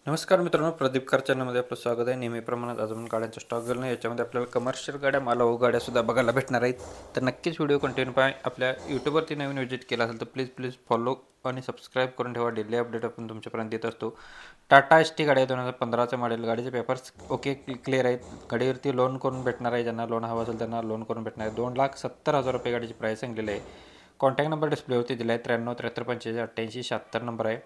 नमस्कार मित्रांनो, प्रदीप कार चॅनलमध्ये आपलं स्वागत आहे. नेहमीप्रमाणे आज आपण गाड्यांचा स्टॉक घेऊन याच्यामध्ये आपल्याला कमर्शियल गाड्या, मालवाहू गाड्यासुद्धा बघायला भेटणार आहेत. तर नक्कीच व्हिडिओ कंटिन्यू पहा. आपल्या यूट्यूबवरती नवीन व्हिजिट केला असेल तर प्लीज फॉलो आणि सबस्क्राईब करून ठेवा. डेली अपडेट आपण तुमच्यापर्यंत देत असतो. टाटा एस टी गाडी आहे, 2015चं मॉडेल. गाडीचे पेपर्स ओके क्लिअर आहेत. गाडीवरती लोन करून भेटणार आहे. ज्यांना लोन हवं असेल त्यांना लोन करून भेटणार आहे. 2,70,000 रुपये गाडीची प्राईस सांगलेली आहे. कॉन्टॅक्ट नंबर डिस्प्लेवरती दिला आहे, 93 73 85 88 नंबर आहे.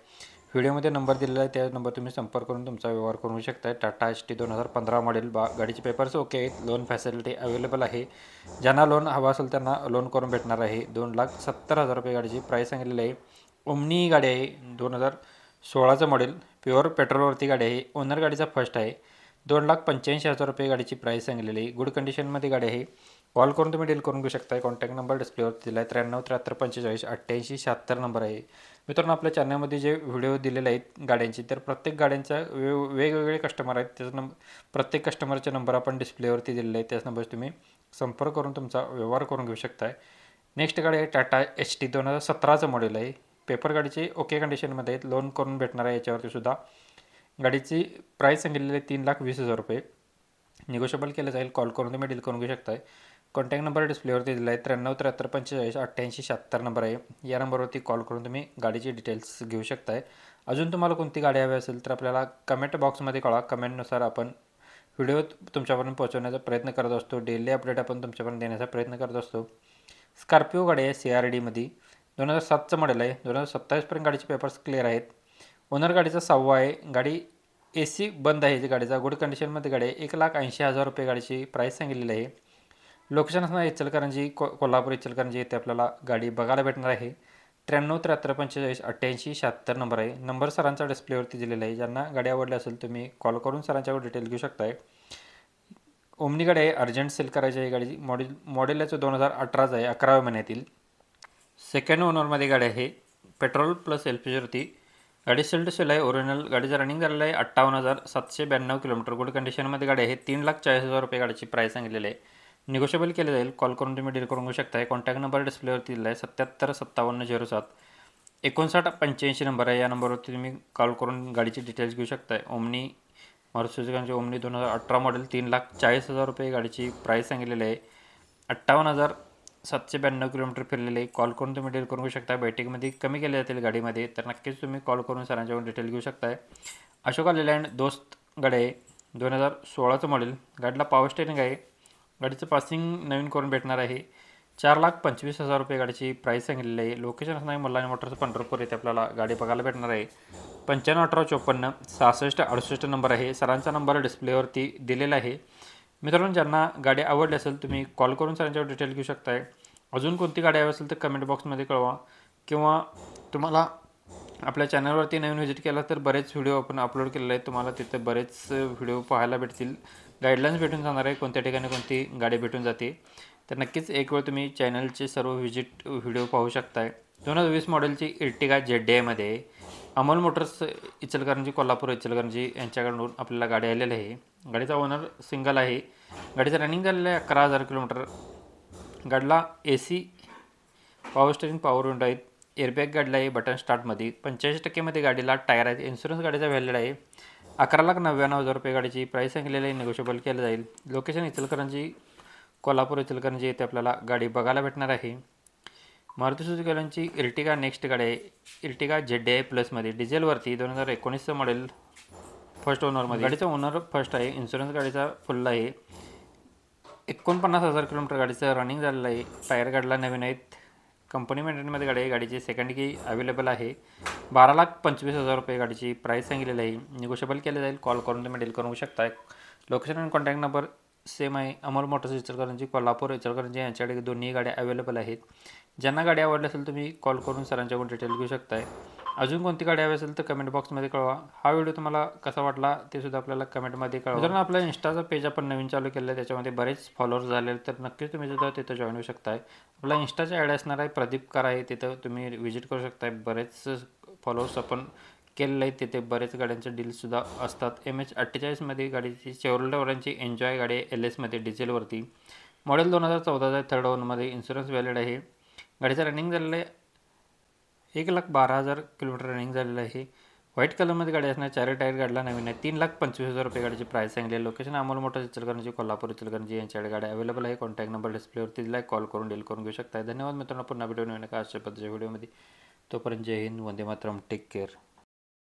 व्हिडिओमध्ये नंबर दिलेला आहे, त्या नंबर तुम्ही संपर्क करून तुमचा व्यवहार करू शकता. Tata S T 2015 model. गाडीचे पेपर्स ओके आहेत. लोन फॅसिलिटी अवेलेबल आहे. ज्यांना लोन हवं असेल त्यांना लोन करून भेटणार आहे. 2,70,000 रुपये गाडीची प्राईस सांगितलेली आहे. ओमनी गाडी आहे, 2016चं मॉडेल. प्युअर पेट्रोलवरती गाडी आहे. ओनर गाडीचा फर्स्ट आहे. 2,85,000 रुपये गाडीची प्राईस सांगितलेली आहे. गुड कंडिशनमध्ये गाडी आहे. कॉल करून तुम्ही डील करून घेऊ शकता. कॉन्टॅक्ट नंबर डिस्प्लेवरती दिला आहे, 93 73 45 88 नंबर आहे. मित्रांनो, आपल्या चॅनलमध्ये जे व्हिडिओ दिलेले आहेत गाड्यांची, तर प्रत्येक गाड्यांचा वेगवेगळे कस्टमर आहेत. त्याचा प्रत्येक कस्टमरचे नंबर आपण डिस्प्लेवरती दिलेले आहेत. त्याच नंबर तुम्ही संपर्क करून तुमचा व्यवहार करून घेऊ शकता. नेक्स्ट गाडी आहे टाटा एस टी 2017चं मॉडेल आहे. पेपर गाडीचे ओके कंडिशनमध्ये आहेत. लोन करून भेटणार आहे याच्यावरती सुद्धा. गाडीची प्राईस सांगितलेली आहे 3,20,000 रुपये. निगोशिएबल केलं जाईल. कॉल करून तुम्ही डील करून घेऊ शकता. कॉन्टॅक्ट नंबर डिस्प्लेवरती दिला आहे, 93 73 45 88 नंबर आहे. या नंबरवरती कॉल करून तुम्ही गाडीची डिटेल्स घेऊ शकताय. अजून तुम्हाला कोणती गाडी हवी असेल तर आपल्याला कमेंट बॉक्समध्ये कळवा. कमेंटनुसार आपण व्हिडिओ तुमच्यापर्यंत पोहोचवण्याचा प्रयत्न करत असतो. डेली अपडेट आपण तुमच्यापर्यंत देण्याचा प्रयत्न करत असतो. स्कॉर्पिओ गाडी आहे CRDमध्ये, 2007चं मॉडेल आहे. 2027पर्यंत गाडीचे पेपर्स क्लिअर आहेत. ओनर गाडीचा 6वा आहे. गाडी AC बंद आहे. जी गाडीचा गुड कंडिशनमध्ये गाडी आहे. 1,80,000 रुपये गाडीची प्राईस सांगितलेली आहे. लोकेशन असणार इचलकरंजी, कोल्हापूर इचलकरंजी येथे आपल्याला गाडी बघायला भेटणार आहे. 93 73 45 88 76 नंबर आहे. नंबर सरांचा डिस्प्लेवरती दिलेला आहे. ज्यांना गाडी आवडली असेल तुम्ही कॉल करून सरांच्यावर डिटेल घेऊ शकताय. ओमनी गाडी आहे, अर्जंट सेल करायची आहे. गाडीची मॉडेल याचं 2018चं आहे, 11व्या महिन्यातील. सेकंड ओनरमध्ये गाडी आहे. पेट्रोल प्लस LPGवरती. गाडी सेल टू सेल आहे, ओरिजिनल. गाडीचं रनिंग झालेलं आहे 58,792 किलोमीटर. गुड कंडिशनमध्ये गाडी आहे. 3,40,000 रुपये गाडीची प्राईस सांगितलेली आहे. निगोशिएबल केलं जाईल. कॉल करून तुम्ही डील करून घेऊ शकता. कॉन्टॅक्ट नंबर डिस्प्लेवरती दिला आहे, 77 5707 5985 नंबर आहे. या नंबरवरती तुम्ही कॉल करून गाडीची डिटेल्स घेऊ शकता. Omni Maruti Suzuki omni 2018 model. 3,40,000 रुपये गाडीची प्राईस सांगितलेली आहे. 58,792 किलोमीटर फिरलेले आहे. कॉल करून तुम्ही डील करून घेऊ शकता. बैठकीमध्ये कमी केले जातील गाडीमध्ये, तर नक्कीच तुम्ही कॉल करून सरांच्यावर डिटेल घेऊ शकता. अशोका लेलँड दोस्त गाडी आहे, 2016चं मॉडेल. गाडीला पॉवर स्टेअरिंग आहे. गाडीचं पासिंग नवीन करून भेटणार आहे. 4,25,000 रुपये गाडीची प्राईस सांगितलेली आहे. लोकेशन असणार आहे मल्हारी मोटर्स, पंढरपूर येथे आपल्याला गाडी बघायला भेटणार आहे. 95 18 54 66 68 नंबर आहे. सरांचा नंबर डिस्प्लेवरती दिलेला आहे. मित्रांनो, ज्यांना गाडी आवडली असेल तुम्ही कॉल करून सरांच्यावर डिटेल घेऊ शकताय. अजून कोणती गाडी हवी असेल तर कमेंट बॉक्समध्ये कळवा. किंवा तुम्हाला आपल्या चॅनलवरती नवीन व्हिजिट केला तर बरेच व्हिडिओ आपण अपलोड केलेले आहेत. तुम्हाला तिथे बरेच व्हिडिओ पाहायला भेटतील. गाईडलाईन्स भेटून जाणार आहे, कोणत्या ठिकाणी कोणती गाडी भेटून जाते. तर नक्कीच एक वेळ तुम्ही चॅनलचे सर्व व्हिडिओ पाहू शकताय. 2020 मॉडेलची इर्टिगा ZDIमध्ये आहे. अमोल मोटर्स इचलकरंजी, कोल्हापूर इचलकरंजी यांच्याकडून आपल्याला गाडी आलेली आहे. गाडीचा ओनर सिंगल आहे. गाडीचं रनिंग झालेलं आहे 11,000 किलोमीटर. गाडीला AC, power steering, power window आहेत. एअरबॅग गाडीला आहे बटन स्टार्टमध्ये. 85% गाडीला टायर आहेत. इन्शुरन्स गाडीचा व्हॅलिड आहे. 11,99,000 रुपये गाडीची प्राईस सांगितलेली आहे. निगोशिएबल केलं जाईल. लोकेशन इचलकरंजी, कोल्हापूर इचलकरंजी येथे आपल्याला गाडी बघायला भेटणार आहे. मारुती सुझुकी इर्टिगा नेक्स्ट गाडी आहे. इर्टिगा ZDI प्लसमध्ये डिझेलवरती, 2019चं मॉडेल. फर्स्ट ओनरमध्ये. गाडीचा ओनर फर्स्ट आहे. इन्शुरन्स गाडीचा फुल आहे. 49,000 किलोमीटर गाडीचं रनिंग झालेलं आहे. टायर गाडीला नवीन आहेत. कंपनी मेंटेनमध्ये गाडी आहे. गाडीची सेकंड की अवेलेबल आहे. 12,25,000 रुपये गाडीची प्राईस सांगितलेली आहे. निगोशिएबल केलं जाईल. कॉल करून तुम्ही डील करू शकता. लोकेशन आणि कॉन्टॅक्ट नंबर सेम आहे. अमोल मोटर्स इचलकरंजी, कोल्हापूर इचलकरंजी यांच्याकडे दोन्ही गाड्या अवेलेबल आहेत. ज्यांना गाडी आवडली असेल तुम्ही कॉल करून सरांच्याकडून डिटेल घेऊ शकताय. अजून कोणती गाडी हवी असेल तर कमेंट बॉक्समध्ये कळवा. हा व्हिडिओ तुम्हाला कसा वाटला ते सुद्धा आपल्याला कमेंटमध्ये कळवा. मित्रांनो, आपल्या इंस्टाचं पेज आपण नवीन चालू केलं आहे. त्याच्यामध्ये बरेच फॉलोअर्स झालेले, तर नक्कीच तुम्ही सुद्धा तिथं जॉईन होऊ शकताय. आपला इंस्टाचा आयडी असणार आहे प्रदीप कार आहे. तिथं तुम्ही व्हिजिट करू शकताय. बरेच फॉलोअर्स आपण केलेलं आहे. तिथे बरेच गाड्यांचे डील्ससुद्धा असतात. MH48मध्ये गाडीची शेवरलेटवरांची एन्जॉय गाडी LSमध्ये डिझेलवरती. मॉडेल 2014 थर्ड ओनमध्ये. इन्शुरन्स व्हॅलिड आहे. गाडीचं रनिंग झालेलं आहे 1,12,000 किलोमीटर रनिंग झालेलं आहे. व्हाईट कलरमध्ये गाडी असणार, 4 टायर गाडीला नवीन आहे. 3,25,000 रुपये गाडीची प्राईस सांगली आहे. लोकेशन अमोल मोटर्स इचलकरंजी, कोल्हापूर इचलकरंजी यांच्याकडे गाडी अवेलेबल आहे. कॉन्टॅक्ट नंबर डिस्प्लेवरती दिला आहे, कॉल करून डील करून घेऊ शकता. धन्यवाद मित्रांनो, पुन्हा व्हिडिओ नवीन का अशा पद्धतीच्या व्हिडिओमध्ये. तोपर्यंत जय हिंद, वंदे मातरम, टेक केअर.